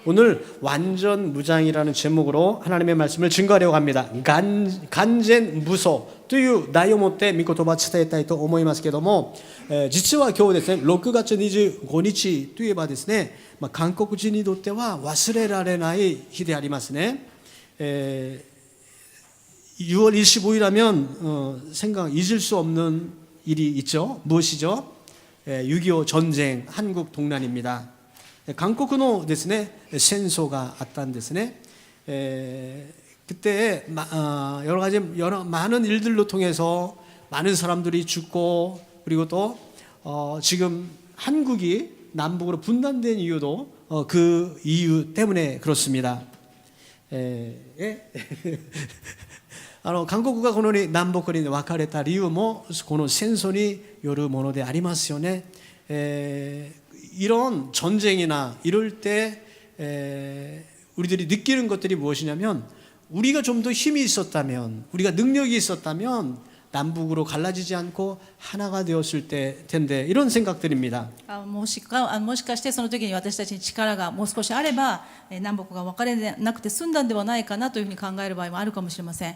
오늘 완전 무장이라는 제목으로 하나님의 말씀을 증거하려고 합니다. 간젠 무소 という題を持って御言葉を伝えたいと思いますけども、実は今日ですね、6月25日といえばですね、韓国人にとっては忘れられない日でありますね。 6월 25일하면 생각 잊을 수 없는 일이 있죠. 무엇이죠? 6.25 전쟁, 한국 동란입니다. 한국의 ですね,戦争が あったんですね. 그때 여러 많은 일들로 통해서 많은 사람들이 죽고, 그리고 또 지금 한국이 남북으로 분단된 이유도 그 이유 때문에 그렇습니다. 韓国がこのように南北に分かれた理由もこの戦争によるものでありますよね。 이런 전쟁이나 이럴 때 우리들이 느끼는 것들이 무엇이냐면, 우리가 좀 더 힘이 있었다면, 우리가 능력이 있었다면 남북으로 갈라지지 않고 하나가 되었을 텐데, 이런 생각들입니다. もしかしてその時に私たちに力がもう少しあれば南北が分かれなくて済んだんではないかなというふうに考える場合もあるかもしれません。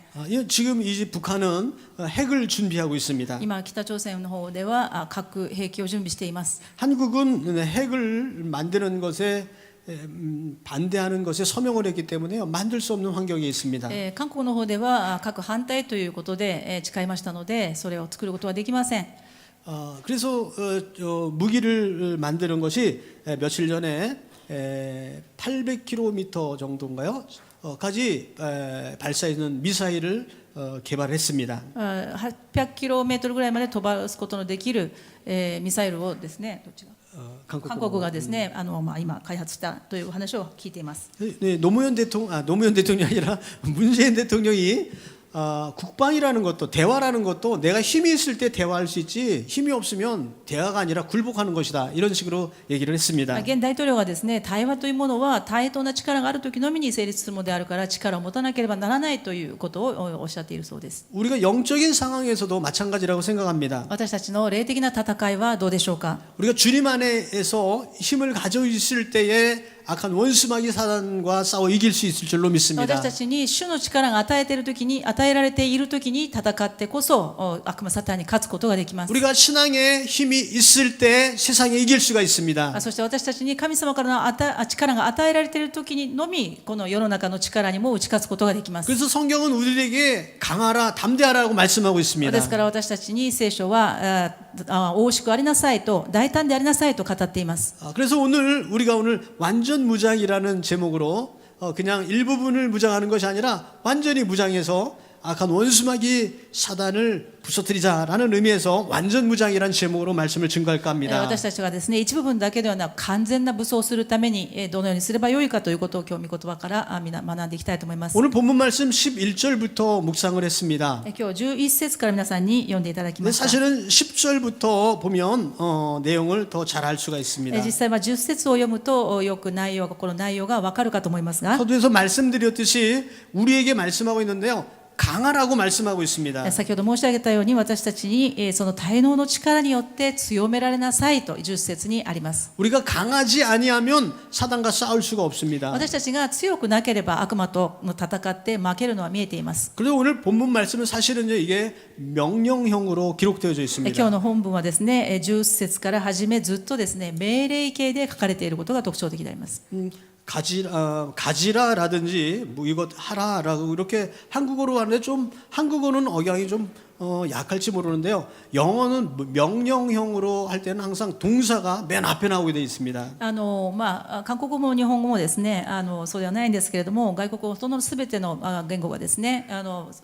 지금 이제 북한은 핵을 준비하고 있습니다. 今北朝鮮の方では核兵器を準備しています。 한국은 핵을 만드는 것에 반대하는 것에 서명을 했기 때문에 만들 수 없는 환경이 있습니다. 韓国の方では核反対ということで誓いましたので、それを作ることはできません。 그래서 무기를 만드는 것이 며칠 전에 800km 정도인가요? 까지 발사하는 미사일을 개발했습니다. 800km ぐらいまで飛ばすことのできるミサイルをですね、どっちが韓国がですね、今開発したという話を聞いています。 노무현 대통령이 아니라 문재인 대통령이 국방이라는 것도, 대화라는 것도 내가 힘이 있을 때 대화할 수 있지, 힘이 없으면 대화가 아니라 굴복하는 것이다, 이런 식으로 얘기를 했습니다. 現大統領がですね、対話というものは対等な力があるときのみに成立するものであるから、力を持たなければならないということをおっしゃっているそうです。 우리가 영적인 상황에서도 마찬가지라고 생각합니다. 私たちの霊的な戦いはどうでしょうか。 우리가 주님 안에서 힘을 가지고 있을 때에 악한 원수마귀 사단과 싸워 이길 수 있을 줄로 믿습니다. 私たちに主の力が与えられているときに戦ってこそ悪魔サタンに勝つことができます。 우리가 신앙에 힘이 있을 때 세상에 이길 수가 있습니다. そして私たちに神様からの力が与えられているときにのみ、この世の中の力にも打ち勝つことができます。 그래서 성경은 우리에게 강하라, 담대하라고 말씀하고 있습니다. ですから私たちに聖書は大しくありなさいと、大胆でありなさいと語っています。 그래서 우리가 오늘 완전 무장이라는 제목으로 그냥 일부분을 무장하는 것이 아니라 완전히 무장해서 악한 원수마귀 사단을 부서뜨리자라는 의미에서 완전 무장이라는 제목으로 말씀을 증거할까 합니다. 私たちがですね、一部分だけではなく完全な武装をするためにどのようにすればよいかということを今日御言葉から学んでいきたいと思います。 오늘 본문 말씀 11절부터 묵상을 했습니다. 今日11節から皆さんに読んでいただきました。 사실은 10절부터 보면 내용을 더 잘 알 수가 있습니다. 実際は10節を読むとよくこの内容がわかるかと思いますが、 서두에서 말씀드렸듯이 우리에게 말씀하고 있는데요, 강하라고 말씀하고 있습니다. 先ほど申し上げたように私たちにその大能の力によって強められなさいと10節にあります。 우리가 강하지 아니하면 사단과 싸울 수가 없습니다. 私たちが強くなければ悪魔と戦って負けるのは見えています。 그래서 오늘 본문 말씀은 사실은 이게 명령형으로 기록되어져 今 있습니다. 日の本文はですね、10節から始めずっとですね、命令形で書かれていることが特徴的であります。 가지라라든지 뭐 이것 하라라고 이렇게 한국어로 하는데 좀 한국어는 억양이 좀 약할지 모르는데요. 영어는 명령형으로 할 때는 항상 동사가 맨 앞에 나오게 되어 있습니다. 韓国語も日本語もですね、そうではないんですけれども、外国語そのすべての言語がですね、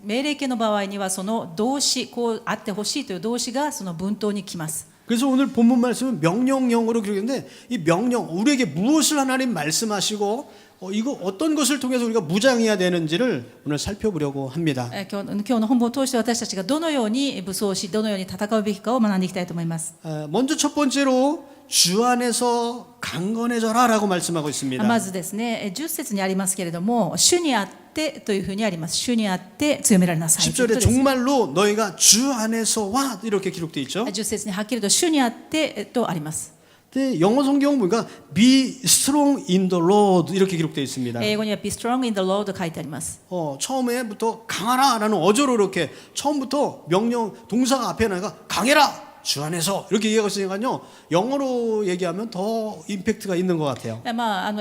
命令形の場合にはその動詞、こうあってほしいという動詞がその文頭に来ます。 그래서 오늘 본문 말씀은 명령형으로 기록했는데, 이 명령, 우리에게 무엇을 하나님 말씀하시고 이거 어떤 것을 통해서 우리가 무장해야 되는지를 오늘 살펴보려고 합니다. 今日の本文を通して私たちがどのように武装し、どのように戦うべきかを学んでいきたいと思います。 먼저 첫 번째로 주 안에서 강건해져라라고 말씀하고 있습니다. まずですね、10節にありますけれども、主にあってというふうにあります。主にあって強められなさい。 10절에 정말로 너희가 주 안에서 와 이렇게 기록되어 있죠. 10節にはっきりと主にあってとあります。 근데 영어 성경 보니까 be strong in the Lord 이렇게 기록되어 있습니다. 英語には Be strong in the Lord と書いてあります。 처음에부터 강하라라는 어조로 이렇게 처음부터 명령 동사가 앞에 나니까 강해라 주 안에서 이렇게 얘기하고 있으니까요. 영어로 얘기하면 더 임팩트가 있는 것 같아요.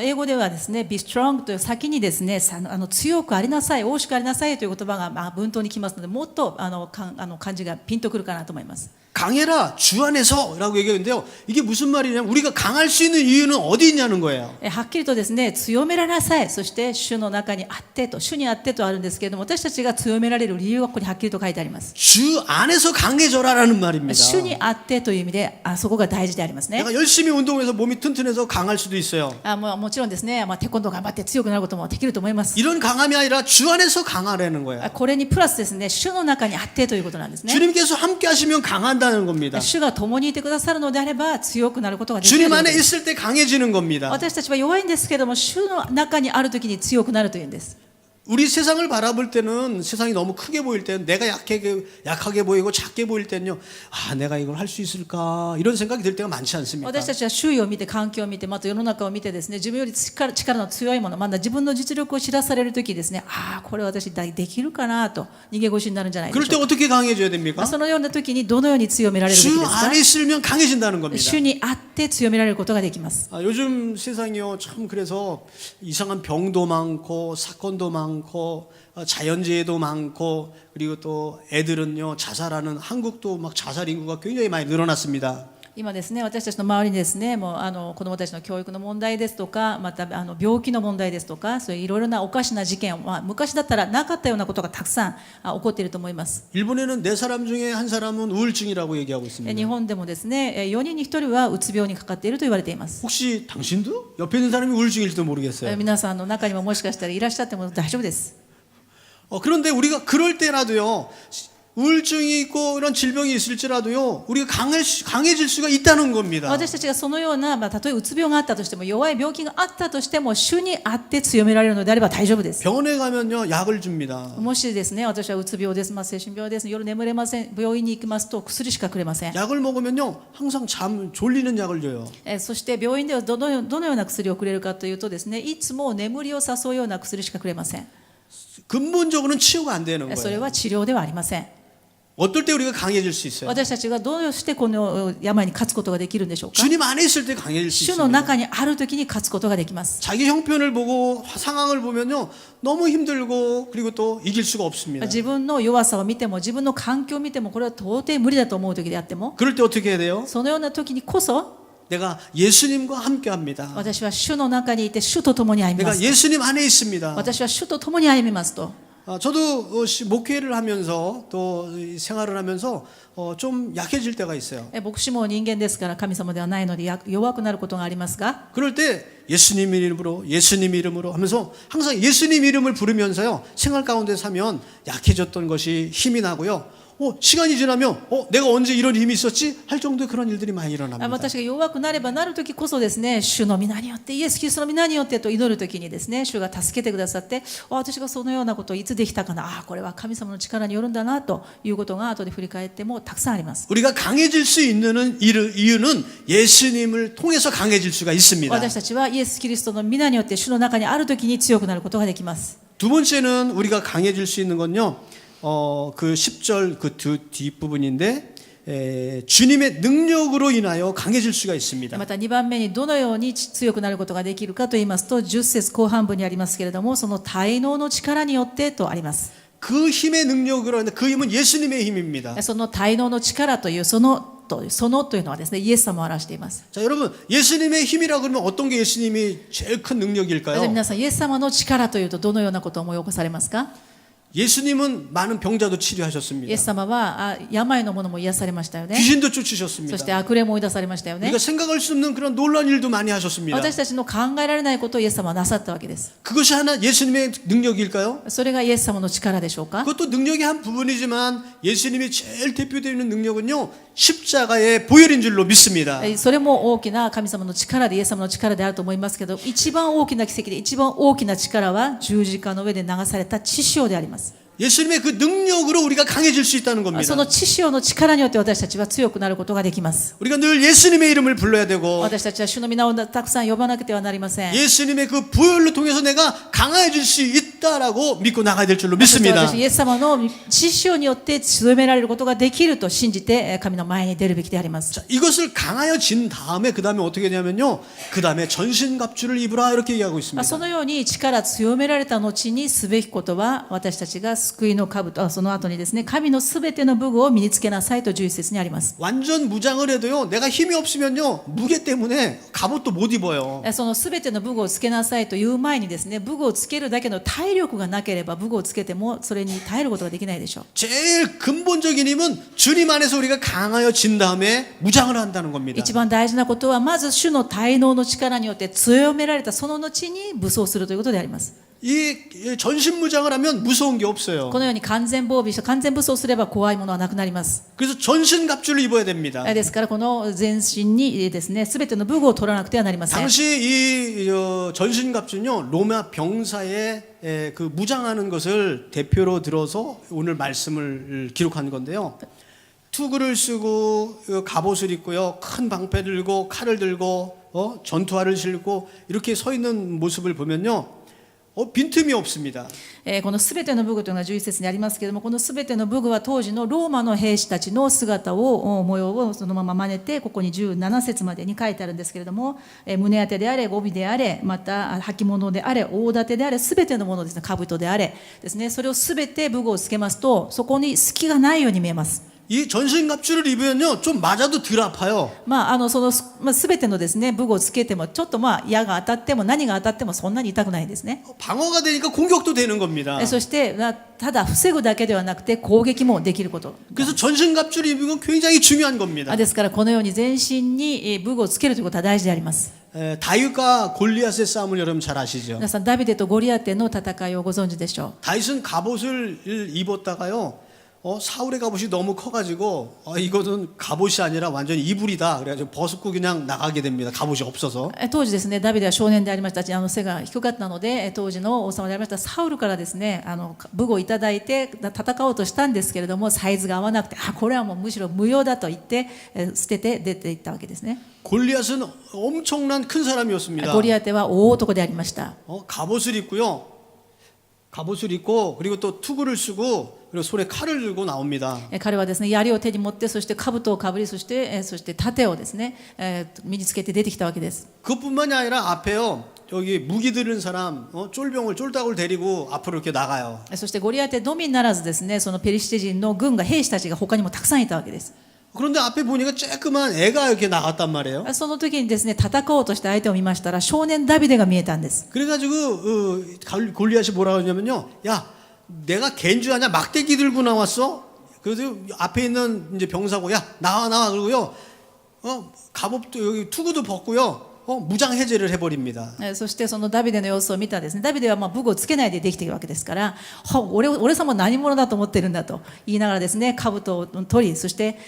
英語ではですね、Be strong という先にですね、強くありなさい、大しくありなさいという言葉が文頭に来ますので、もっと漢字がピンとくるかなと思います。 강해라 주 안에서라고 얘기하는데요. 이게 무슨 말이냐면 우리가 강할 수 있는 이유는 어디 있냐는 거예요. はっきりとですね、強められなさい、そして主の中にあってと、主にあってとあるんですけれども、私たちが強められる理由はここにはっきりと書いてあります。 주 안에서 강해져라라는 말입니다. 主にあってという意味で、そこが大事でありますね。 내가 열심히 운동해서 몸이 튼튼해서 강할 수도 있어요. もちろんですね、テコンドー頑張って強くなることもできると思います。 이런 강함이 아니라 주 안에서 강하라는 거예요. これにプラスですね、主の中にあってということなんですね。 주님께서 함께 하시면 강한다는 겁니다. 主が共にいてくださるのであれば強くなることができる。 주님 안에 있을 때 강해지는 겁니다. 私たちは弱いんですけれども、主の中にあるときに強くなるというんです。 우리 세상을 바라볼 때는 세상이 너무 크게 보일 때는 내가 약하게 보이고 작게 보일 때는요. 아, 내가 이걸 할 수 있을까? 이런 생각이 들 때가 많지 않습니까? 私たちは周囲を見て、環境を見て、また世の中を見てですね、自分より力の強いもの、まだ自分の実力を知らされるときですね、これ私できるかなと逃げ腰になるんじゃないで 그럴 し 때 ょうか。 어떻게 강해져야 됩니까? そのようなときにどのように強められるべきで 주 すか。 안에 있으면 강해진다는 겁니다. 主にあって強められることができます。 요즘 세상이요 참 그래서 이상한 병도 많고 사건도 많고 자연재해도 많고 그리고 또 애들은요 자살하는 한국도 막 자살 인구가 굉장히 많이 늘어났습니다. 今ですね、私たちの周りにですね、もう子どもたちの教育の問題ですとか、また病気の問題ですとか、そういういろいろなおかしな事件、昔だったらなかったようなことがたくさん起こっていると思います。 일본에는 4사람 중에 한 사람은 우울증이라고 얘기하고 日 있습니다. 本でもですね、4人に1人はうつ病にかかっていると言われています。 혹시 당신도 옆에 있는 사람이 우울증일지도 모르겠어요. 皆さんの中にももしかしたらいらっしゃっても大丈夫です。 그런데 우리가 그럴 때라도요 우울증이 있고 이런 질병이 있을지라도요 우리가 강해질 수가 있다는 겁니다. 私たちがそのような、たとえうつ病があったとしても、弱い病気があったとしても、主にあって強められるのであれば大丈夫です。 병원에 가면요 약을 줍니다. もしですね、私はうつ病です、精神病です、夜眠れません、病院に行きますと薬しかくれません。 약을 먹으면요 항상 졸리는 약을 줘요. そして病院ではどのような薬をくれるかというとですね、いつも眠りを誘うような薬しかくれません。 근본적으로는 치유가 안 되는 それ 거예요. は治療ではありません。 어떨 때 우리가 강해질 수 있어요? 私たちがどうしてこの病に勝つことができるんでしょうか。 주님 안에 있을 때 강해질 수 主の 있습니다. 中にあるときに勝つことができます。 자기 형편을 보고 상황을 보면요 너무 힘들고 그리고 또 이길 수가 없습니다. 自分の弱さを見ても、自分の環境を見ても、これは到底無理だと思うときであっても、 그럴 때 어떻게 해야 돼요? そのようなときにこそ、 내가 예수님과 함께합니다. 私は主の中にいて主と共に歩みま 내가 す。 예수님 안에 있습니다. 私は主と共に歩みますと。 저도 목회를 하면서 또 생활을 하면서 좀 약해질 때가 있어요. 牧師も人間ですから神様ではないので弱くなることがありますが、 그럴 때 예수님 이름으로 하면서 항상 예수님 이름을 부르면서요 생활 가운데 사면 약해졌던 것이 힘이 나고요. 시간이 지나면 내가 언제 이런 힘이 있었지? 할 정도의 그런 일들이 많이 일어납니다. 私が弱くなればなるときこそですね、主の皆によって、イエス・キリストの皆によってと祈るときにですね、主が助けてくださって、私がそのようなことをいつできたかな、これは神様の力によるんだなということが後で振り返ってもたくさんあります。 우리가 강해질 수 있는 이유는 예수님을 통해서 강해질 수가 있습니다. 私たちはイエス・キリストの皆によって主の中にあるときに強くなることができます。 두 번째는 우리가 강해질 수 있는 건요. 그 10절 그 뒷부분인데 주님의 능력으로 인하여 강해질 수가 있습니다. また2番目にどのように強くなることができるかと言いますと、10節後半部にありますけれども、その滞納の力によってとあります。 그 힘의 능력으로 하는데 그 힘은 예수님의 힘입니다. その滞納の力というそのというのはですね、イエス様を表しています。 자, 여러분 예수님의 힘이라 그러면 어떤 게 예수님이 제일 큰 능력일까요? 皆さん、イエス様の力というとどのようなことを思い起こされますか？ 예수님은 많은 병자도 イエ 치료하셨습니다. ス様は病のものも癒されましたよね。 귀신도 そ 쫓으셨습니다. して悪霊も追い出されましたよね。 우리가 생각할 수 없는 그런 놀라운 일도 많이 하셨습니다. 私たちの考えられないことをイエス様はなさったわけです。 그것이 하나 예수님의 능력일까요? それがイエス様の力でしょうか？ 그것도 능력의 한 부분이지만 예수님이 제일 대표되는 능력은요 십자가의 보혈인 줄로 믿습니다. それも大きな神様の力で、イエス様の力であると思いますけど、一番大きな奇跡で一番大きな力は十字架の上で流された血潮であります。 예수님의 그 능력으로 우리가 강해질 수 있다는 そ 겁니다. の知識の力によって私たちは強くなることができます。 우리가 늘 예수님의 이름을 불러야 되고 私たちは主の皆をたくさん呼ばなくてはなりません。 예수님의 그 보혈로 통해서 내가 강해질 수 있다라고 믿고 나가야 될 줄로 そして 믿습니다. 私イエス様の知識によって強められることができると信じて神の前に出るべきであります。 자, 이것을 강하여진 다음에 그 다음에 어떻게 되냐면요. 그 다음에 전신갑주를 입으라 이렇게 얘기하고 そ 있습니다. のように力強められた後にすべきことは私たちが救いの兜、その後にですね、神のすべての武具を身につけなさいと11節にあります。 완전 무장을 해도요. 내가 힘이 없으면요. 무게 때문에 갑옷도 못 입어요. そのすべての武具をつけなさいという前にですね、武具をつけるだけの体力がなければ武具をつけてもそれに耐えることができないでしょう。 제일 근본적인 힘은 주님 안에서 우리가 강하여진 다음에 무장을 한다는 겁니다. 一番大事なことはまず主の滞納の力によって強められたその後に武装するということであります。 이 전신 무장을 하면 무서운 게 없어요. このように完全防備して完全武装すれば怖いものはなくなります。 그래서 전신 갑주를 입어야 됩니다. ですからこの全身にですね、すべての武具を取らなくてはなりません。 당시 이 전신 갑주는요 로마 병사의 그 무장하는 것을 대표로 들어서 오늘 말씀을 기록한 건데요. 투구를 쓰고 갑옷을 입고요, 큰 방패 들고 칼을 들고 전투화를 신고 이렇게 서 있는 모습을 보면요, 빈틈이 없습니다. このすべての武具というのが11節にありますけれども、このすべての武具は当時のローマの兵士たちの姿を模様をそのまま真似て、ここに17節までに書いてあるんですけれども、胸当てであれ、帯であれ、また履物であれ、大盾であれ、すべてのものですね、兜であれですね、それをすべて武具をつけますと、そこに隙がないように見えます。 이 전신 갑주를 입으면요 좀 맞아도 덜 아파요. すべてのですね、武具をつけても、ちょっと矢が当たっても何が当たってもそんなに痛くないですね。 방어가 되니까 공격도 되는 겁니다. そしてただ防ぐだけではなくて攻撃もできること。 그래서 전신 갑주를 입은 건 굉장히 중요한 겁니다. ですからこのように全身に武具をつけるということは大事であります。 다윗과 골리앗의 싸움을 여러분 잘 아시죠? 皆さんダビデとゴリアテの戦いをご存知でしょう。 다윗은 갑옷을 입었다가요. 사울의 갑옷이 너무 커가지고 이거는 갑옷이 아니라 완전 이불이다. 그래가지고 벗고 그냥 나가게 됩니다. 갑옷이 없어서. 当時ですね、ダビデは少年でありましたし、背が低かったので、当時の王様でありましたサウルからですね、武具をいただいて戦おうとしたんですけれども、サイズが合わなくて、これはもうむしろ無用だと言って捨てて出ていったわけですね。 골리앗은 엄청난 큰 사람이었습니다. ゴリアテは大男でありました。 갑옷을 입고요. 갑옷을 입고 그리고 또 투구를 쓰고 그리고 손에 칼을 들고 나옵니다. 彼はですね、槍を手に持って、そして兜をかぶり、そして盾をですね、身につけて出てきたわけです。 그뿐만이 아니라 앞에요. 여기 무기 들은 사람, 쫄병을 쫄딱을 데리고 앞으로 이렇게 나가요. そしてゴリアテのみならずですね、そのペリシテ人の軍が兵士たちが他にもたくさんいたわけです。 그런데 앞에 보니까 쬐끄만 애가 이렇게 나갔단 말이에요. その時にですね、戦おうとして相手を見ましたら、少年ダビデが見えたんです。 그래가지고 골리앗이 뭐라고 하냐면요. 야, 내가 갠 줄 아냐? 막대기 들고 나왔어? 그래서 앞에 있는 이제 병사고, 야, 나와. 그러고요. 갑옷도 여기 투구도 벗고요. 무장 해제를 해버립니다. そしてそのダビデの様子を見たですね、ダビデは武具をつけないでできているわけですから、俺様何者だと思ってるんだと言いながらですね、兜を取り、そして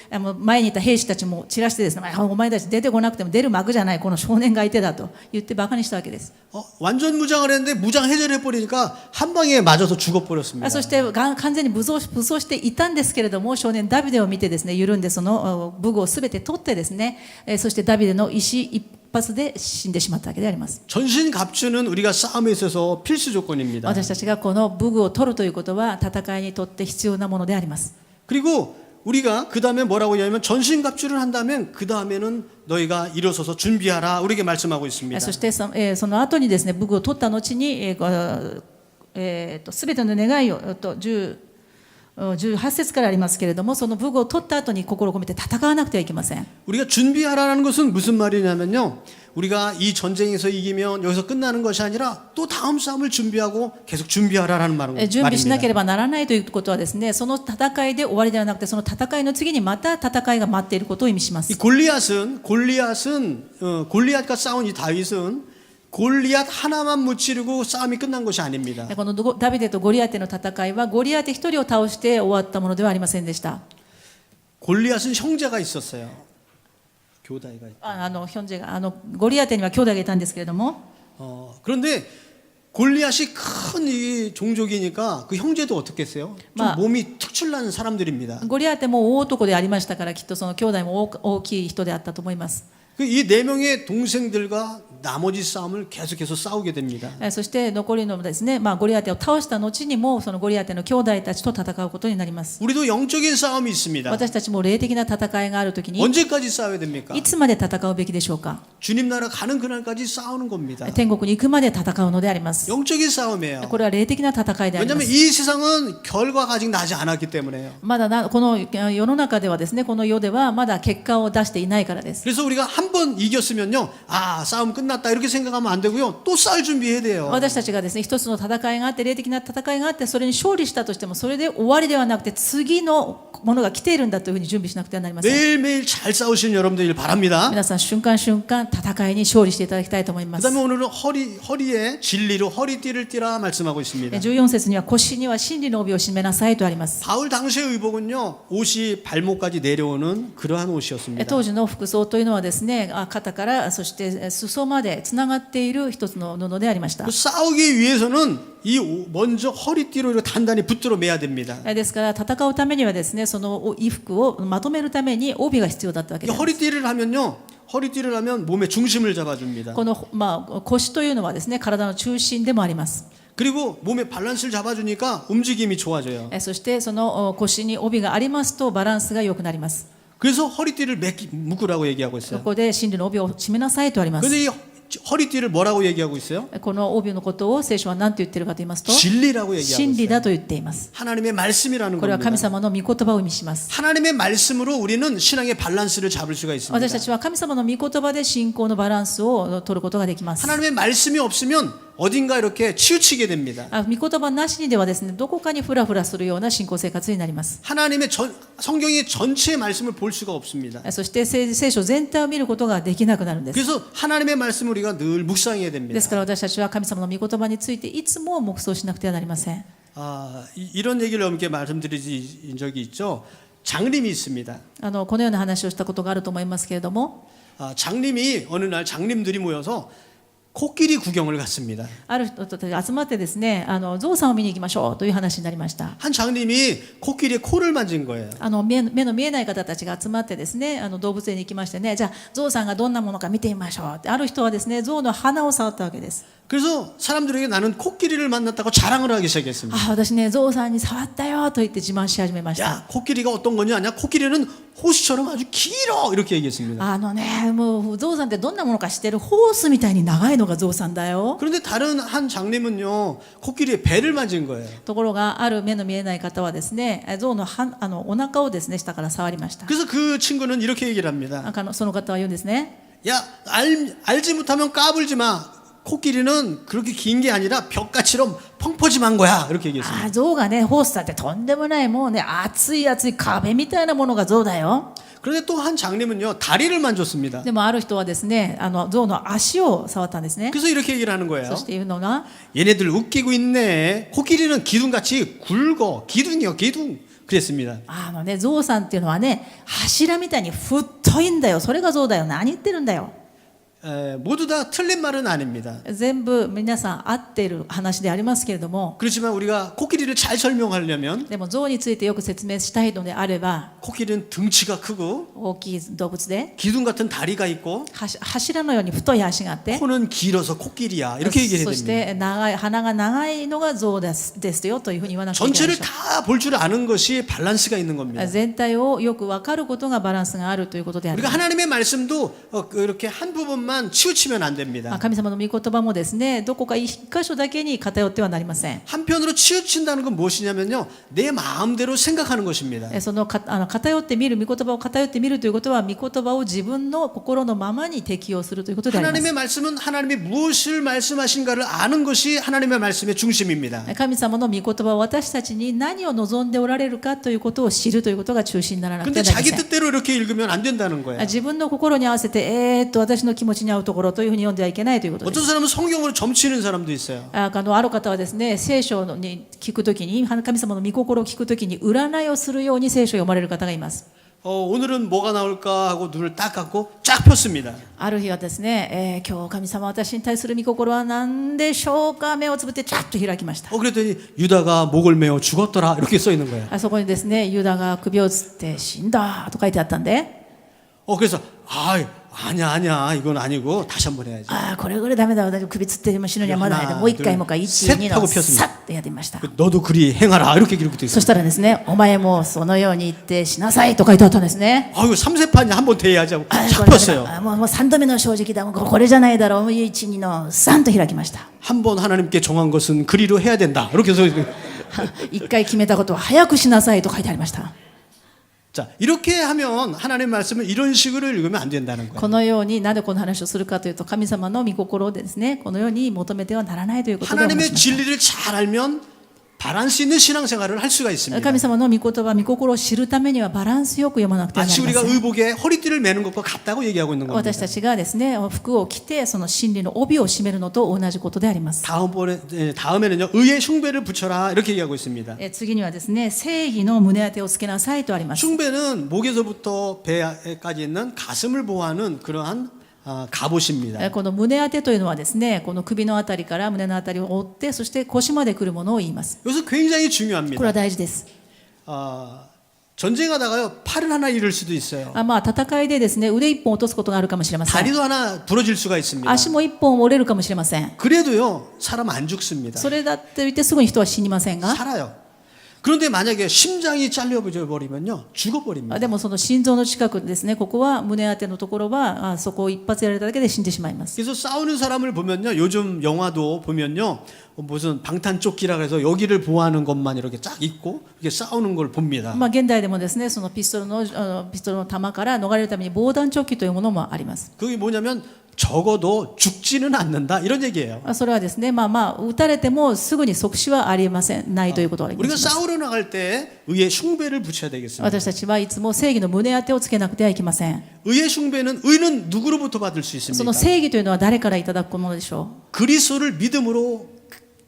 前にいた兵士たちも散らしてですね、お前たち出てこなくても出る幕じゃない、この少年がいてだと言ってバカにしたわけです。 완전 무장을 했는데 무장 해제를 해버리니까 한 방에 맞아서 죽어버렸습니다. そして完全に武装していたんですけれども、少年ダビデを見てですね、緩んでその武具をすべて取ってですね、そしてダビデの意思一発で死んでしまったわけであります。 전신 갑주는 우리가 싸움에 있어서 필수 조건입니다. 私たちがこの武具を取るということは戦いにとって必要なものであります。 그리고 우리가 그 다음에 뭐라고 하냐면 전신 갑주를 한다면 그 다음에는 너희가 일어서서 준비하라 우리에게 말씀하고 있습니다. そしてその後にですね、武具を取った後にすべての願いを18節からありますけれども、その武具を取った後に心を込めて戦わなくてはいけません。 우리가 준비하라는 것은 무슨 말이냐면요. 우리가 이 전쟁에서 이기면 여기서 끝나는 것이 아니라 또 다음 싸움을 준비하고 계속 준비하라는 말입니다. 準備しなければならないということはですね、その戦いで終わりではなくて、その戦いの次にまた戦いが待っていることを意味します。 이 골리앗과 싸운 이 다윗은 골리앗 하나만 무찌르고 싸움이 끝난 것이 아닙니다. このダビデとゴリアテの戦いはゴリアテ一人を倒して終わったものではありませんでした。 골리앗은 형제가 있었어요. 교다이가. ヒョンジェがゴリアテには兄弟がいたんですけれども、 그런데 골리앗이 큰 이 종족이니까 그 형제도 어떻겠어요? 좀 마- 몸이 특출난 사람들입니다. ゴリアテも大男でありましたから、きっとその兄弟も大きい人であったと思います。 그 이 네 명의 동생들과 나머지 싸움을 계속해서 싸우게 됩니다. そして残りのですね、ゴリアテを倒した後にもそのゴリアテの兄弟たちと戦うことになります。 우리도 영적인 싸움이 있습니다. 私たちも霊的な戦いがあるときに 언제까지 싸워야 됩니까? いつまで戦うべきでしょうか。 주님 나라 가는 그날까지 싸우는 겁니다. 天国に行くまで戦うのであります。 영적인 싸움이에요. これは霊的な戦いでありま 왜냐하면 す。 이 세상은 결과가 아직 나지 않았기 때문에요. まだこの世の中ではですね、この世ではまだ結果を出していないからです。 그래서 우리가 한 번 이겼으면요, 아 싸움 끝났다 이렇게 생각하면 안 되고요, 또 싸울 준비해야 돼요. 私たちがですね、一つの戦いがあって、霊的な戦いがあって、それに勝利したとしても、それで終わりではなくて、次のものが来ているんだというふうに準備しなくてはなりません。 매일매일 잘 싸우시는 여러분들 바랍니다. 皆さん、瞬間瞬間、戦いに勝利していただきたいと思います。 그다음에 오늘은 허리에 진리로 허리띠를 띠라 말씀하고 있습니다. 14節には、腰には真理の帯を締めなさいとあります。 바울 당시의 의복은요, 옷이 발목까지 내려오는 그러한 옷이었습니다. 当時の服装というのはですね、肩からそして裾までつながっている一つの布でありました。 그 싸우기 위해서는 먼저 허리띠로 이렇게 단단히 붙들어 매야 됩니다. ですから戦うためにはですね、その衣服をまとめるために帯が必要だったわけ 이 です。 허리띠를 하면요, 허리띠를 하면 몸의 중심을 잡아줍니다. この腰というのはですね、体の中心でもあります。 그리고 몸의 밸런스를 잡아주니까 움직임이 좋아져요. そしてその腰に帯がありますとバランスが良くなります。 그래서 허리띠를 묶으라고 얘기하고 そ 있어요. こで真理の帯を締めなさいとあります。 그런데 이 허리띠를 뭐라고 얘기하고 있어요? この帯のことを聖書は何て言っているかと言いますと、 진리라고 얘기하고 真理 있어요. だと言っています。 하나님의 말씀이라는 これは神 겁니다. 様の御言葉を意味します。 하나님의 말씀으로 우리는 신앙의 밸런스를 잡을 수가 私た 있습니다. ちは神様の御言葉で信仰のバランスを取ることができます。 하나님의 말씀이 없으면 어딘가 이렇게 치우치게 됩니다. 御言葉なしにではですね、どこかにフラフラするような信仰生活になります。 하나님의 성경의 전체의 말씀을 볼 수가 없습니다. そして聖書全体を見ることができなくなるんです。 그래서 하나님의 말씀을 우리가 늘 묵상해야 で 됩니다. すから私たちは神様の御言葉についていつも黙想しなくてはなりません。 이런 얘기를 여러분께 말씀드린 적이 있죠. 장님이 있습니다. このような話をしたことがあると思いますけれども、 장님이 어느 날 장님들이 모여서 코끼리 구경을 갔습니다. ある人たちが集まってですね、ゾウさんを見に行きましょうという話になりました。 한 장님이 코끼리의 코를 만진 거예요. 目の見えない方たちが集まってですね、動物園に行きましてね、じゃあゾウさんがどんなものか見てみましょうって、ある人はですね、ゾウの鼻を触ったわけです。 그래서 사람들에게 나는 코끼리를 만났다고 자랑을 하기 시작했습니다. 私ね、ゾウさんに触ったよと言って自慢し始めました。 야, 코끼리가 어떤 거냐? 아니야? 코끼리는 호수처럼 아주 길어 이렇게 얘기했습니다. もうゾウさんってどんなものか知ってる？ホースみたいに長いのがゾウさんだよ。 그런데 다른 한 장님은요, 코끼리의 배를 만진 거예요. ところがある目の見えない方はですね、ゾウのお腹をですね下から触りました。 그래서 그 친구는 이렇게 얘기를 합니다. その方は言うんですね。 야, 알지 못하면 까불지 마. 코끼리는 그렇게 긴 게 아니라 벽가처럼 펑퍼짐한 거야. 이렇게 얘기했습니다. ゾウがね、ホースだってとんでもないもうね、熱い壁みたいなものがゾウだよ。 그런데 또 한 장님은요, 다리를 만졌습니다. でもある人はですね、ゾウの足を触ったんですね。 그래서 이렇게 얘기를 하는 거예요. そして言うのが、 얘네들 웃기고 있네. 코끼리는 기둥같이 굵어. 기둥이요, 기둥. 그랬습니다. ゾウさんっていうのはね、柱みたいに太いんだよ。それがゾウだよ。何言ってるんだよ。 모두 다 틀린 말은 아닙니다. 全部皆さん合っている話でありますけれども、 그렇지만 우리가 코끼리를 잘 설명하려면 でもゾウについてよく説明したいのであれば、 코끼리는 등치가 크고 大きい動物で 기둥 같은 다리가 있고 柱のように太い足があって、 코는 길어서 코끼리야. 이렇게 얘기를 そ 해야 し 됩니다. て鼻が長いのがゾウですよというふうに言わなくてはいけない 전체를 でしょ 다 볼 줄 아는 것이 밸런스가 있는 겁니다. う。全体をよく分かることがバランスがあるということであり 우리가 ます。 하나님의 말씀도 이렇게 한 부분만 치우치면 안 됩니다. 神様の御言葉もですね、どこか一箇所だけに偏ってはなりません。 한편으로 치우친다는 건 무엇이냐면요, 내 마음대로 생각하는 것입니다. その偏って見る、御言葉を偏って見るということは、御言葉を自分の心のままに適用するということであります。 하나님의 말씀은 하나님이 무엇을 말씀하신가를 아는 것이 하나님의 말씀의 중심입니다. 神様の御言葉は私たちに何を望んでおられるかということを知るということが中心にならなくて 근데 はなり 자기 ません。 뜻대로 이렇게 읽으면 안 된다는 거예요. 自分の心に合わせて、私の気持ちに合うところというふうに読んではいけないということで 어떤 す。 사람은 성경으로 점치는 사람도 있어요. ある方はですね、聖書に聞くときに、神様の御心を聞くときに、占いをするように聖書を読まれる方がいます。 오늘은 뭐가 나올까 하고 눈을 딱 감고 쫙 폈습니다. ある日はですね、今日神様私に対する御心は何でしょうか、目をつぶってチャッと開きました。 그랬더니 유다가 목을 메어 죽었더라 이렇게 써 있는 거예요. そこにですね、ユダが首をつって死んだと書いてあったんで、 그래서 아니야 이건 아니고 다시 한번 해야지. これぐらいダメだ、私首つって死ぬにはまだないと、もう一回もう一回1、2のさっとやってみました。 너도 그리 행하라 이렇게 기록돼 そ 있어요. したらですね、お前もそのように言ってしなさいと書いてあったんですね。 아유 3세판이 한번 더 해야지 하고 こ 쫙 れ 폈어요. もう3度目の正直だ、もうこれじゃないだろう、もう1、2の3と開きました。 한 번 하나님께 정한 것은 그리로 해야 된다 이렇게 써 있어요. 一回決めたことは早くしなさいと書いてありました。 자 이렇게 하면 하나님의 말씀을 이런 식으로 읽으면 안 된다는 こ 거예요. のようになぜこの話をするかというと、神様の御心をですね、このように求めてはならないということでお話 하나님의 しました。 진리를 잘 알면 바란스 있는 신앙생활을 할 수가 있습니다. 神様の御言葉、御心を知るためにはバランスよく読まなくてはな 마치 りま 우리가 せん。 의복에 허리띠를 매는 것과 같다고 얘기하고 있는 겁니다. 私たちがですね、服を着てその真理の帯を締めるのと同じことであります。 다음에는요 의의 흉배를 붙여라 이렇게 얘기하고 있습니다. 次にはですね、正義の胸当てをつけなさいとあります。 흉배는 목에서부터 배까지 있는 가슴을 보호하는 그러한 갑옷입니다. この胸当てというのはですね、この首のあたりから胸のあたりを覆って、そして腰まで来るものを言います。 여기서 굉장히 これ 중요합니다. は大事です。 전쟁하다가요 팔을 하나 잃을 수도 있어요. 戦いでですね、腕一本落とすことがあるかもしれません。 다리도 하나 부러질 수가 있습니다. 足も一本折れるかもしれません。 그래도요 사람 안 죽습니다. それだって言ってすぐに人は死にませんが、 살아요. 그런데 만약에 심장이 잘려버리면요 죽어버립니다. でもその心臓の近くですね、ここは胸当てのところはそこを一発やられただけで死んでしまいます。 그래서 싸우는 사람을 보면요 요즘 영화도 보면요 무슨 방탄조끼라 그래서 여기를 보호하는 것만 이렇게 쫙 있고 이렇게 싸우는 걸 봅니다. 現代でもですね、そのピストルの弾から逃れるために防弾チョッキというものもあります。 그게 뭐냐면 적어도 죽지는 않는다 이런 얘기예요. それはですね、撃たれてもすぐに即死はありません、ないということがありま 우리가 す。 싸우러 나갈 때 의의 흉배를 붙여야 되겠습니다. 私たちはいつも正義の胸当てをつけなくてはいけません。 의의 흉배는 의는 누구로부터 받을 수 そ 있습니까? の正義というのは誰からいただくものでしょ 그리스도를 믿음으로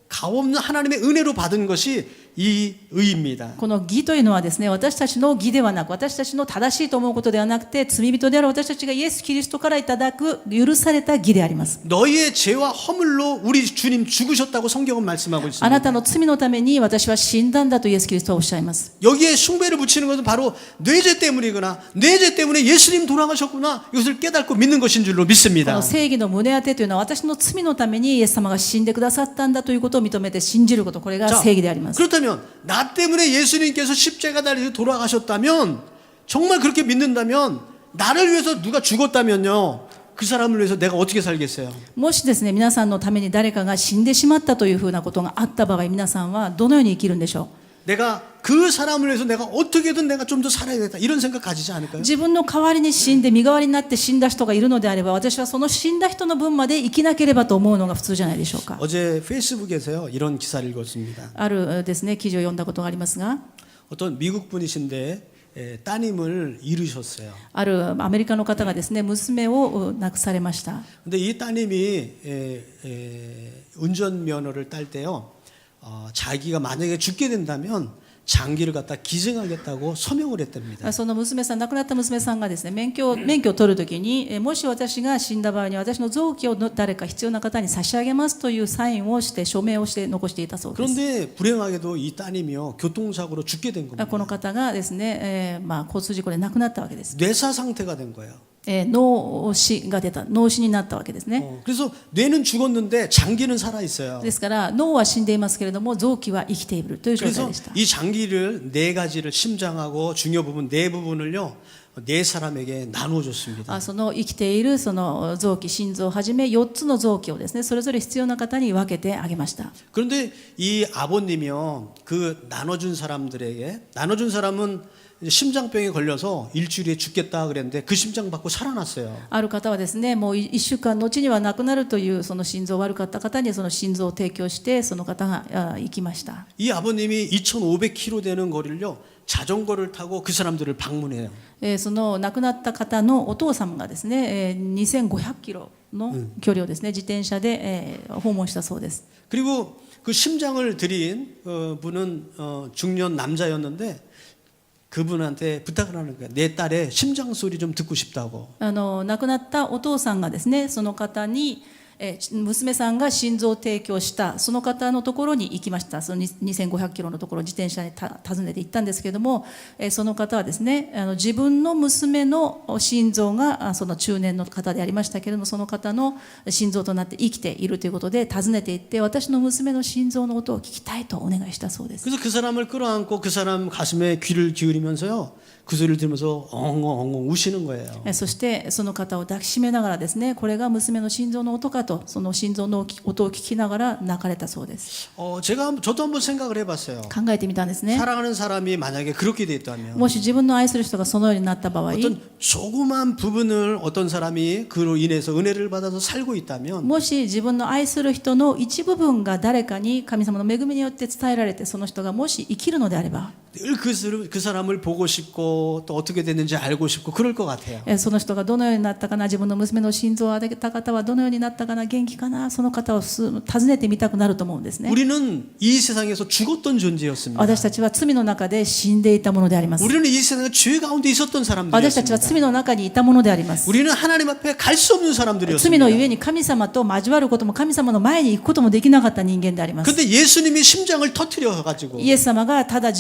가없는 하나님의 은혜로 받은 것이 이 의입니다. う。この義というのはですね、私たちの義ではなく、私たちの正しいと思うことではなくて、罪人である私たちがイエス・キリストからいただく許された義であります。 너희의 죄와 허물로 우리 주님 죽으셨다고 성경은 말씀하고 あ 있습니다. なたの罪のために私は死んだんだとイエス・キリストはおっしゃいます。 여기에 흉배를 붙이는 것은 바로 뇌죄 때문이거나 뇌죄 때문에 예수님 돌아가셨구나 이것을 깨닫고 믿는 것인 줄로 こ 믿습니다. の正義の胸当てというのは私の罪のためにイエス様が死んでくださったんだということを認めて信じること、これが 자, 正義であります。 그렇다면 나 때문에 예수님께서 십자가 달리서 돌아가셨다면 정말 그렇게 믿는다면 나를 위해서 누가 죽었다면요 그 사람을 위해서 내가 어떻게 살겠어요? もしですね、皆さんのために誰かが死んでしまったというふうなことがあった場合、皆さんはどのように生きるんでしょう。 내가 그 사람을 위해서 내가 어떻게든 내가 좀 더 살아야겠다 이런 생각 가지지 않을까요? 自分の代わりに死んで身代わりになって死んだ人がいるのであれば、私はその死んだ人の分まで生きなければと思うのが普通じゃないでしょうか。 어제 페이스북에서요 이런 기사를 읽었습니다. あるですね、記事を読んだことがありますが、 어떤 미국 분이신데 따님을 잃으셨어요. あるアメリカの方がですね、娘を亡くされました。 근데 이 따님이 운전면허를 딸 때요 자기가 만약에 죽게 된다면 장기를 갖다 기증하겠다고 서명을 했답니다. その娘さん、亡くなった娘さんがですね、免許を取るときに、もし私が死んだ場合に私の臓器を誰か必要な方に差し上げますというサインをして署名をして残していたそうです。 그런데 불행하게도 이 따님이요 교통사고로 죽게 된 겁니다. この方がですね、交通事故で亡くなったわけです。 뇌사 상태가 된 거예요. 脳死が出た、脳死になったわけですね。 그래서 뇌는 죽었는데 장기는 살아 있어요. ですから脳は死んでいますけれども臓器は生きているという状態 그래서 でした。 이 장기를 네 가지를 심장하고 중요 부분 네 부분을요 네 사람에게 나눠줬습니다. その生きているその臓器、心臓をはじめ4つの臓器をですね、それぞれ必要な方に分けてあげました。 그런데 이 아버님이요 그 나눠준 사람은 심장병에 걸려서 일주일에 죽겠다 그랬는데 그 심장 받고 살아났어요. ある方はですね、もう1週間後には亡くなるというその心臓悪かった方にその心臓を提供してその方が生きました。 이 아버님이 2,500km 되는 거리를요 자전거를 타고 그 사람들을 방문해요. その亡くなった方のお父様がですね、2500キロの距離をですね、自転車で訪問したそうです。 그리고 그 심장을 드린 분은 중년 남자였는데 그분한테 부탁을 하는 거야. 내 딸의 심장 소리 좀 듣고 싶다고. 亡くなったお父さんがですね、その方に、娘さんが心臓を提供したその方のところに行きました。その2500キロのところを自転車で訪ねて行ったんですけれども、その方はですね、自分の娘の心臓がその中年の方でありましたけれども、その方の心臓となって生きているということで訪ねて行って、私の娘の心臓の音を聞きたいとお願いしたそうです。 그래서 그 사람을 끌어안고 그 사람 가슴에 귀를 기울이면서요. 그 소리를 들으면서 엉엉엉엉 우시는 거예요. そしてその方を抱きしめながらですね、これが娘の心臓の音かと、その心臓の音を聞きながら泣かれたそうです。 저도 한번 생각을 해봤어요. 考えてみたんですね。 사랑하는 사람이 만약에 그렇게 됐다면 もし自分の愛する人がそのようになった場合、 어떤 조그만 부분을 어떤 사람이 그로 인해서 은혜를 받아서 살고 있다면 もし自分の愛する人の一部分が誰かに神様の恵みによって伝えられて、その人がもし生きるのであれば、 늘 그 사람을 보고 싶고 또 어떻게 됐는지 알고 싶고 그럴 것 같아요. その人がどのようになったかな、自分の娘の心臓を当てた方はどのようになったかな、元気かな、その方を訪ねてみたくなると思うんですね。 우리는 이 세상에서 죽었던 존재였습니다. 私たちは罪の中で死んでいたものであります。 우리는 이 세상에 죄 가운데 있었던 私たちは 사람들이었습니다. 罪の中にいたものであります。 우리는 하나님 앞에 갈 수 없는 罪の 사람들이었습니다. ゆえに神様と交わることも神様の前に行くこともできなかった人間であります。 근데 예수님이 심장을 터뜨려 가지고 イエス様がただ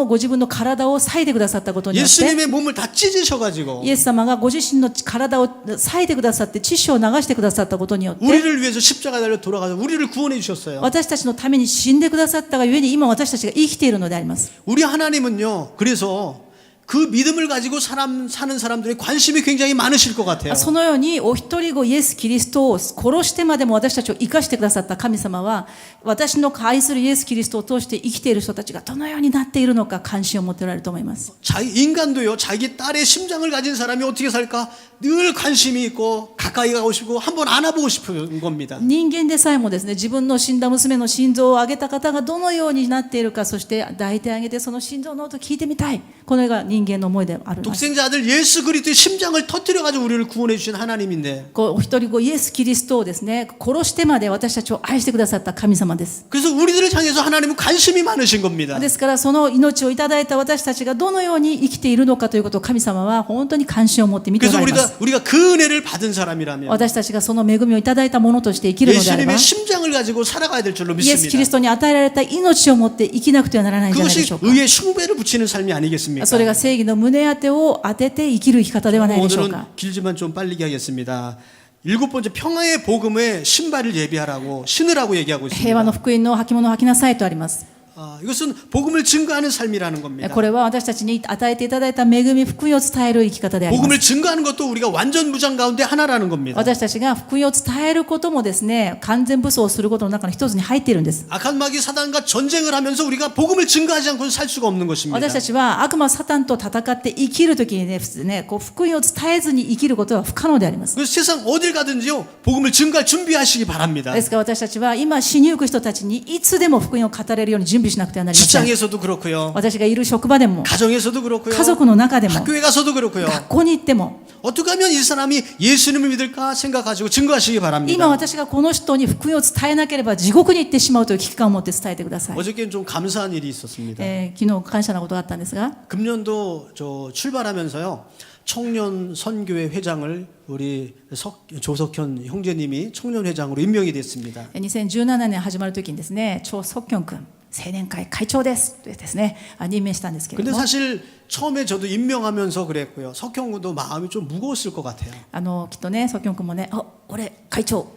ご自分の体を裂いてくださったことによって、 예수님의 몸을 다 찢으셔 가지고 イエス様がご自身の体を裂いてくださって血潮を流してくださったことによって、 우리를 위해서 십자가 달려 돌아가서 우리를 구원해 주셨어요. 私たちのために死んでくださったがゆえに今私たちが生きているのであります。 우리 하나님은요. 그래서 그 믿음을 가지고 사는 사람들의 관심이 굉장히 많으실 것 같아요. そのようにお一人子イエス・キリストを殺してまでも私たちを生かしてくださった神様は、私の愛するイエス・キリストを通して生きている人たちがどのようになっているのか関心を持っておられると思います。 인간도요. 자기 딸의 심장을 가진 사람이 어떻게 살까 늘 관심이 있고 가까이 가고 싶고 한번 안아보고 싶은 겁니다. 人間でさえもですね、自分の死んだ娘の心臓をあげた方がどのようになっているか、そして抱いてあげてその心臓の音を聞いてみたい、このが人間の思いであるんです。 독생자 아들 예수 그리스도의 심장을 터뜨려 가지고 우리를 구원해 주신 하나님인데 お一人子イエス・キリストをですね、殺してまで私たちを愛してくださった神様です。 그래서 우리들을 향해서 하나님은 관심이 많으신 겁니다. ですからその命をいただいた私たちがどのように生きているのかということを神様は本当に関心を持って見てお 그래서 られます。 우리가 그 은혜를 받은 사람이라면 私たちがその恵みをいただいたものとして生きるのであれば、 예수님의 심장을 가지고 살아가야 될 줄로 イエス・キリ 믿습니다. ストに与えられた命を持って生きなくてはならないんじゃないで 그것이 しょうか。 의의 숭배를 붙이는 삶이 아니겠습니까? それが正義の胸当てを当てて生きる生き方ではないでしょう 오늘은 か。 길지만 좀 빨리 하겠습니다. 7번째 평화의 복음에 신발을 예비하라고 신으라고 얘기하고 平和の 있습니다. 福音の履物を履きなさいとあります。 이것은 복음을 증거하는 삶이라는 겁니다. これは私たちに与えていただいた恵み福音を伝える生き方であります。 복음을 증거하는 것도 우리가 완전 무장 가운데 하나라는 겁니다. 私たちが福音を伝えることもですね、完全武装をすることの中の一つに入っているんです。 악한 마귀 사단과 전쟁을 하면서 우리가 복음을 증거하지 않고는 살 수가 없는 것입니다. 私たちは悪魔サタンと戦って生きるときにね、こう福音を伝えずに生きることは不可能であります。 그래서 세상 어딜 가든지요 복음을 증거할 준비하시기 바랍니다. ですから私たちは今死にゆく人たちにいつでも福音を語れるように準備しなくてはなりません。 직장에서도 그렇고요. 私がいる職場でも、 가정에서도 그렇고요. 家族の中でも、 학교에 가서도 그렇고요. 学校に行っても、 어떻게 하면 이 사람이 예수님을 믿을까 생각하시고 증거하시기 今 바랍니다. 私がこの人に福音を伝えなければ地獄に行ってしまうという危機感を持って伝えてください。 어저께는 좀 감사한 일이 있었습니다. 昨日感謝なことがあったんですが、 금년도 저 출발하면서요 청년 선교회 회장을 우리 조석현 형제님이 청년 회장으로 임명이 됐습니다. 2017年始まるときにですね、張석현君青年会会長ですとですね、任命したんですけれ 근데 ども、 사실 처음에 저도 임명하면서 그랬고요. 석형 군도 마음이 좀 무거웠을 것 같아요. きっとね、석현君もね、俺会長、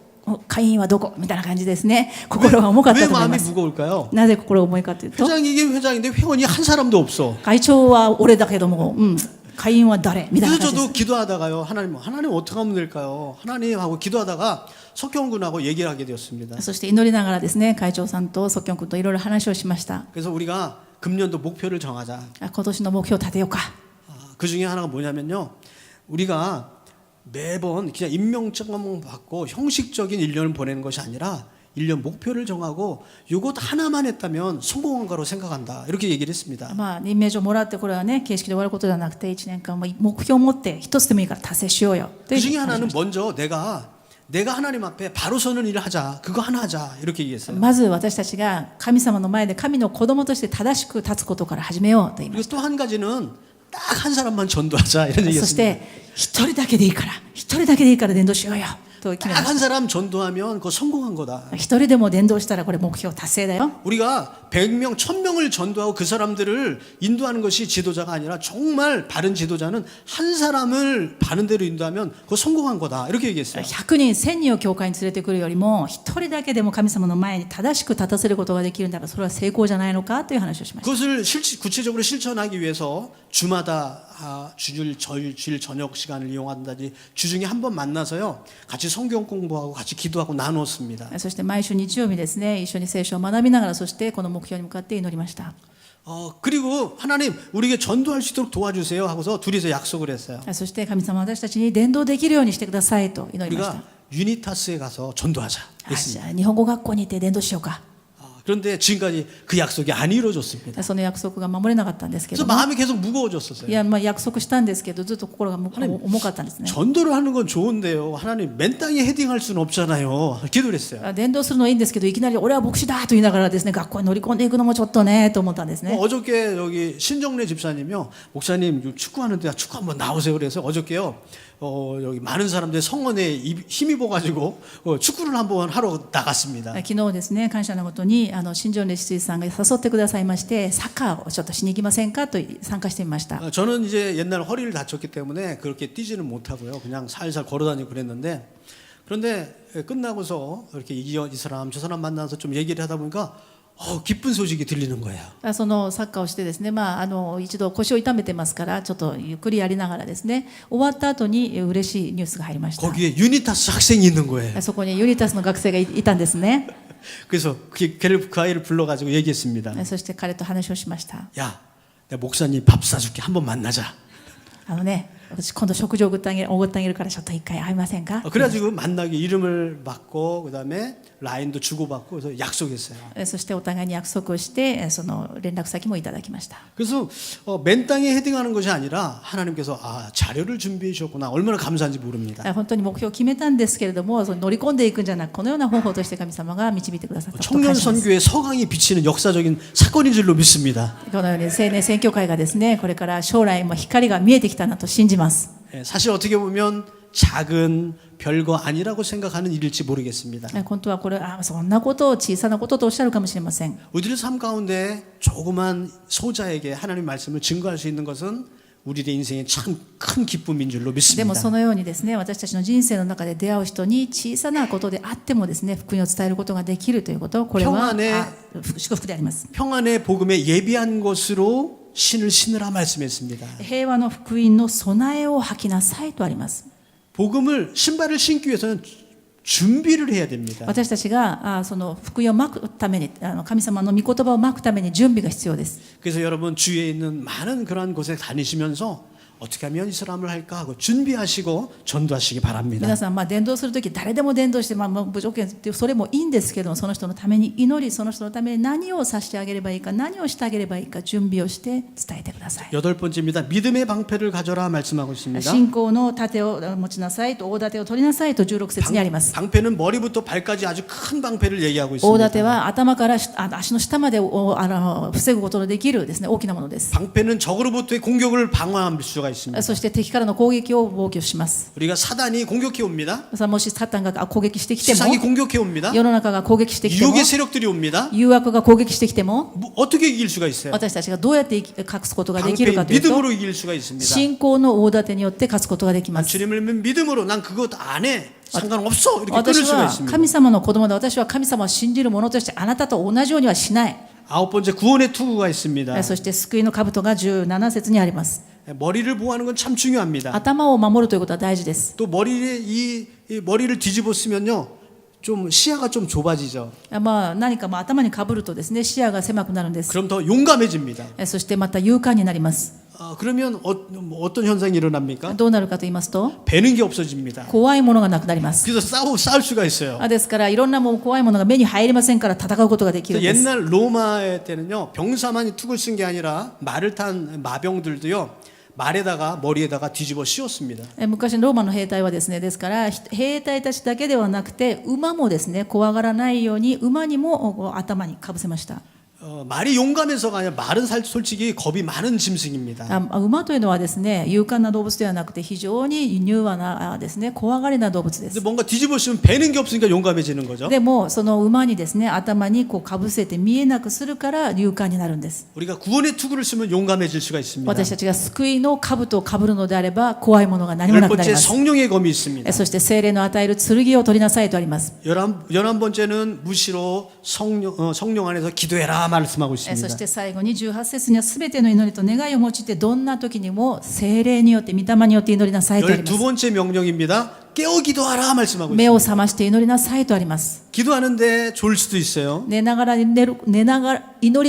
会員はどこみたいな感じですね、心が重かった 왜 と思いま 마음이 す。 무거울까요? なぜ心が重いかというと、 회장이긴 회장인데 회원이 한 사람도 없어. 会長は俺だけども、会員は誰みたいな 그래서 感じで 저도 す。 기도하다가요. 하나님 어떻게 하면 될까요? 하나님 하고 기도하다가 석형 군하고 얘기를 하게 되었습니다. そして祈りながらですね、会長さんと석현君といろいろ話をしました。 그래서 우리가 금년도 목표를 정하자. 今年の目標を立てようか。 그 중에 하나가 뭐냐면요. 우리가 매번 그냥 임명장만 받고 형식적인 1년을 보내는 것이 아니라 1년 목표를 정하고 이것 하나만 했다면 성공한 거로 생각한다. 이렇게 얘기를 했습니다. 任命状もらってこれはね、形式で終わることではなくて1年間目標を持って一つでもいいから達成しようよと 그 いう 중에 話を 하나는 しました。 먼저 내가 내가 하나님 앞에 바로 서는 일을 하자. 그거 하나 하자. 이렇게 얘기했어요. まず私たちが神様の前で神の子供として正しく立つことから始めようと言いま 그리고 し 또 한 가지는 딱 한 사람만 전도하자. 이런 た。そし 얘기했습니다. て一人だけでいいから一人だけでいいから伝道しようよと決めま 딱 し 한 사람 전도하면 그거 성공한 거다. た。一人でも伝道したらこれ目標達成だよ。 우리가 100명, 1000명을 전도하고 그 사람들을 인도하는 것이 지도자가 아니라 정말 바른 지도자는 한 사람을 바른 대로 인도하면 그거 성공한 거다. 이렇게 얘기했어요. 100人1000人を教会に連れてくるよりも一人だけでも神様の前に正しく立たせることができるならそれは成功じゃないのかという話をしました。 그것을 구체적으로 실천하기 위해서 주마다 주일 저녁 시간을 이용한다든지 주중에 한 번 만나서요 같이 성경 공부하고 같이 기도하고 나눴습니다. そして毎週日曜日ですね、一緒に聖書を学びながら、そしてこの目標に向かって祈りました。 그리고 하나님 우리에게 전도할 수 있도록 도와주세요 하고서 둘이서 약속을 했어요. そして神様は私たちに伝道できるようにしてくださいと祈りました。 우리가 유니타스에 가서 전도하자 じ 했습니다. ゃあ日本語学校に行って伝道しようか。 그런데 지금까지 그 약속이 안 이루어졌습니다. その約束が守れなかったんですけ 그래서 ども、 마음이 계속 무거워졌었어요. いや約束したんですけどずっと心が重かったんですね。 전도를 하는 건 좋은데요. 하나님 맨 땅에 헤딩할 수는 없잖아요. 기도를 했어요. 伝道するのはいいんですけどいきなり俺は牧師だと言いながらですね学校に乗り込んでいくのもちょっとねと思ったんですね。 어저께 여기 신정래 집사님이요. 목사님 축구하는데 축구 한번 나오세요. 그래서 어저께요. 여기 많은 사람들이 성원에 힘입어가지고 축구를 한번 하러 나갔습니다. 昨日ですね感謝のことに新庄レシスさんが誘ってくださいましてサッカーをちょっとしに行きませんかと参加してみました。 저는 이제 옛날 허리를 다쳤기 때문에 그렇게 뛰지는 못하고요. 그냥 살살 걸어다니고 그랬는데 그런데 끝나고서 이렇게 이 사람 저 사람 만나서 좀 얘기를 하다 보니까 기쁜 소식이 들리는 거예요. そのサッカーをしてですね、一度腰を痛めてますからちょっとゆっくりやりながらですね終わった後に嬉しいニュースが入りました。 거기에 유니타스 학생이 있는 거예요. そこにユニタスの学生がいたんですね。 그래서 그 아이를 불러가지고 얘기했습니다. そして彼と話をしました。 야, 내가 목사님 밥 사줄게. 한번 만나자. 私今度食事をおごってあげるからちょっと一回会いませんか。 그래가지고 만나기 이름을 받고 그다음에 라인도 주고받고 그래서 약속했어요. そしてお互いに約束をしてその連絡先もいただきました。 그래서 맨 땅에 헤딩하는 것이 아니라 하나님께서 자료를 준비해 주셨구나. 얼마나 감사한지 모릅니다. 本当に目標を決めたんですけれどもその乗り込んでいくんじゃなくこのような方法として神様が導いてくださったことを 청년 感謝します。 선교의 서강이 비치는 역사적인 사건인 줄로 믿습니다. このように青年宣教会がですねこれから将来も光が見えてきたなと信じます。 사실 어떻게 보면 작은 별거 아니라고 생각하는 일일지 모르겠습니다. 本当はこれそんなことを小さなこととおっしゃるかもしれません。 우리들 삶 가운데 조그만 소자에게 하나님 말씀을 증거할 수 있는 것은 우리의 인생의 참 큰 기쁨인 줄로 でも 믿습니다. そのようにですね私たちの人生の中で出会う人に小さなことであってもですね福音を伝えることができるということこれは祝福であります。 평안의 복음에 예비한 것으로 신을 신으라 말씀했습니다. 平和の福音の備えを吐きなさいとあります。 복음을 신발을 신기 위해서는 준비를 해야 됩니다. 私たちがその福音をまくために神様の御言葉をまくために準備が必要です。 그래서 여러분 주위에 있는 많은 그러한 곳에 다니시면서 어떻게 하면 이 사람을 할까 하고 준비하시고 전도하시기 바랍니다. 皆さん伝道するとき誰でも伝道して無条件ってそれもいいんですけどその人のために祈りその人のために何をさせてあげればいいか何をしてあげればいいか準備をして伝えてください。 여덟 번째입니다. 믿음의 방패를 가져라 말씀하고 있습니다. 信仰の盾を持ちなさいと大盾を取りなさいと16節にあります。 방패는 머리부터 발까지 아주 큰 방패를 얘기하고 大 있습니다. 盾は頭から足の下まで防ぐことのできるですね大きなものです。 방패는 적으로부터의 공격을 방어할 수가 있습니다. そして敵からの攻撃を防御します。 우리가 사단이 공격해 옵니다. もしサタンが攻撃してきても 세상이 공격해 옵니다. 世の中が攻撃してきても 유혹의 세력들이 옵니다. 誘惑が攻撃してきても 어떻게 이길 수가 있어요? 私たちがどうやって隠すことができるか 방패인 というと 믿음으로 이길 수가 있습니다. 信仰の大盾によって勝つことができます。 주님을 믿음으로 난 그것 안 해. 상관없어. 이렇게 끊을 私 수가 は 있습니다. 神様の子供で私は神様を信じる者としてあなたと同じようにはしない。 아홉 번째 구원의 투구가 있습니다. そして救いの兜が17節にあります。 머리를 보호하는 건 참 중요합니다. 頭を守るということは大事です。 또 이 머리를 뒤집어 쓰면요. 좀 시야가 좀 좁아지죠. 何か頭にかぶるとですね視野が狭くなるんです。 그럼 더 용감해집니다. そしてまた勇敢になります。 그러면 어떤 현상이 일어납니까? どうなるかと言いますと 배는 게 없어집니다. 怖いものがなくなります。 그래서 싸울 수가 있어요. ですからいろんな怖いものが目に入りませんから戦うことができるんです。 옛날 로마의 때는요. 병사만이 툭을 쓴 게 아니라 말을 탄 마병들도요. 말에다가 머리에다가 뒤집어 씌웠습니다. 昔のローマの兵隊はですね、ですから兵隊たちだけではなくて馬もですね、怖がらないように馬にもこう頭にかぶせました。 말이 용감해서가 아니라 말은 솔직히 겁이 많은 짐승입니다. 馬というのはですね、勇敢な動物ではなくて非常に柔和なですね、怖がりな動物で 근데 す。 뭔가 뒤집어 씌우면 배는 게 없으니까 용감해지는 거죠. でもその馬にですね、頭にこうかぶせて見えなくするから勇敢になるんです。 우리가 구원의 투구를 쓰면 용감해질 수가 있습니다. 私たちが救いの兜をかぶるのであれば怖いものが何も 열 なくなり 번째 ます。 성령의 검이 있습니다. そして聖霊の与える剣を取りなさいとあります。 열한 번째는 무시로 성령 안에서 기도해라 말씀하고 そ 있습니다. して最後に18節にはすべての祈りと願いを用いてどんな時にも聖霊によって御霊によって祈りなさいとありま 12 す。 번째 명령입니다. 깨어 기도하라 말씀하고 目を 있습니다. 覚まして祈りなさいとあります。 기도하는데 졸 수도 있어요. 祈り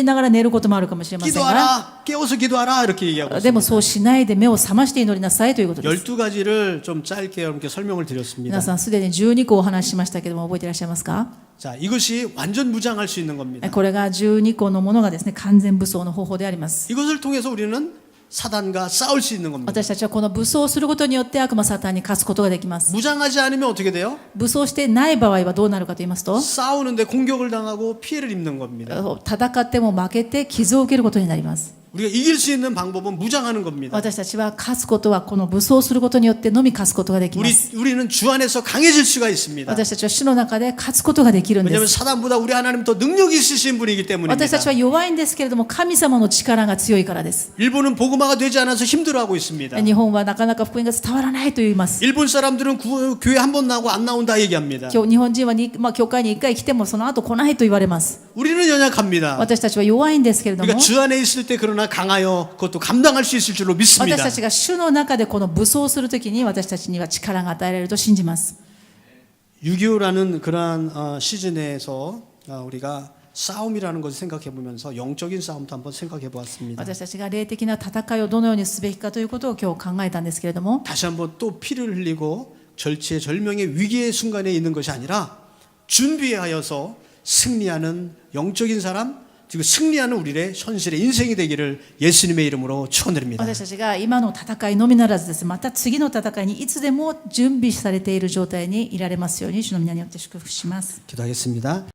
ながら寝ることもあるかもしれませんが、 기도하라, 깨워서 기도하라 이렇게 얘기하고 でも 있습니다. そうしないで目を覚まして祈りなさいということです。 12가지를 좀 짧게 여러분께 설명을 드렸습니다. 皆さんすでに12個お話ししましたけども覚えていらっしゃいますか？ 자, 이것이 완전 무장할 수 있는 겁니다. これが12個のものがですね、完全武装の方法であります。 이것을 통해서 우리는 사단과 싸울 수 있는 겁니다. 私たちはこの武装をすることによって悪魔サタンに勝つことができます。 무장하지 않으면 어떻게 돼요? 武装してない場合はどうなるかと言いますと、 싸우는데 공격을 당하고 피해를 입는 겁니다. 戦っても負けて傷を受けることになります。 우리가 이길 수 있는 방법은 무장하는 겁니다. 私たちは勝つことはこの武装することによってのみ勝つことができます。 우리는 주 안에서 강해질 수가 있습니다. 私たちは主の中で勝つことができるんで 왜냐하면 す。 사단보다 우리 하나님 더 능력이 있으신 분이기 때문입니다. 私たちは弱いんですけれども神様の力が強いからです。 일본은 복음화가 되지 않아서 힘들어하고 있습니다. 日本はなかなか福音が伝わらないと言います。 일본 사람들은 교회 한 번 나오고 안 나온다 얘기합니다. 今日日本人は教会に1回来てもその後来ないと言われます。 우리는 연약합니다. 私たちは弱いんですけれども、 우리가 주 안에 있을 때 그러나 강하여 그것도 감당할 수 있을 줄로 私 믿습니다. たちが主の中でこの武装するときに私たちには力が与えられると信じます。 6.25라는 그러한 시즌에서 우리가 싸움이라는 것을 생각해 보면서 영적인 싸움도 한번 생각해 보았습니다. 私たちが霊的な戦いをどのようにすべきかということを今日考えたんですけれども、 다시 한번 또 피를 흘리고 절체절명의 위기의 순간에 있는 것이 아니라 준비하여서 승리하는 영적인 사람, 그리고 승리하는 우리의 현실의 인생이 되기를 예수님의 이름으로 축원드립니다. 私たちが今の戦いのみならずです、また次の戦いにいつでも準備されている状態にいられますように主の皆によって祝福します。 기도하겠습니다.